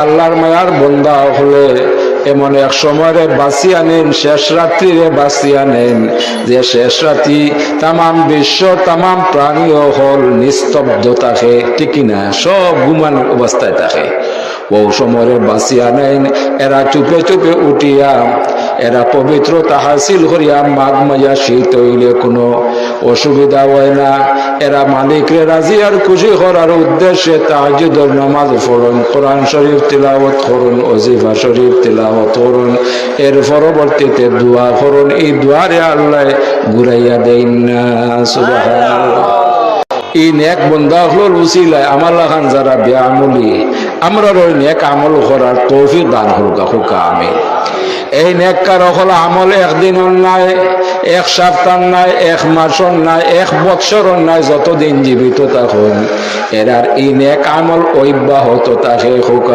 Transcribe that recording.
আল্লাহর মায়ার বন্দা হলে এমন এক সময় বাঁচিয়া নেন, শেষ রাত্রিরে বাঁচিয়া নেন, যে শেষ রাত্রি তামাম বিশ্ব তামাম প্রাণীও হল নিস্তব্ধ থাকে, ঠিক না, সব ঘুমান অবস্থায় থাকে। ও সময় বাঁচিয়া নেন, এরা চুপে চুপে উঠিয়া এরা পবিত্রতা হাসিল করিয়া মাঘ মাইয়া শীত হইলে কোনো অসুবিধা হয় না। এরা মালিকরে রাজি আর খুশি করার উদ্দেশ্যে তাহাজ্জুদের নামাজ পড়ুন, কোরআন শরীফ তিলাওয়াত করুন, ওজিফা শরীফ তিলাওয়াত করুন, এর পরবর্তীতে দোয়া করুন। এই দোয়ারে আল্লাহ ঘুরাইয়া দেন না। সুবহানাল্লাহ। এই নেক বন্দা হল উসিলায় আমার লাগান যারা বেআমলি, আমরা ওই নেক আমল করার তৌফিক দান হোক আমিন। এই নেককার হল আমল একদিনের নাই, এক সপ্তাহ নাই, এক মাসর নাই, এক বৎসরর নাই, যতদিন জীবিত থাকুন এরার এই নেক আমল অব্যাহত থাকে হোক।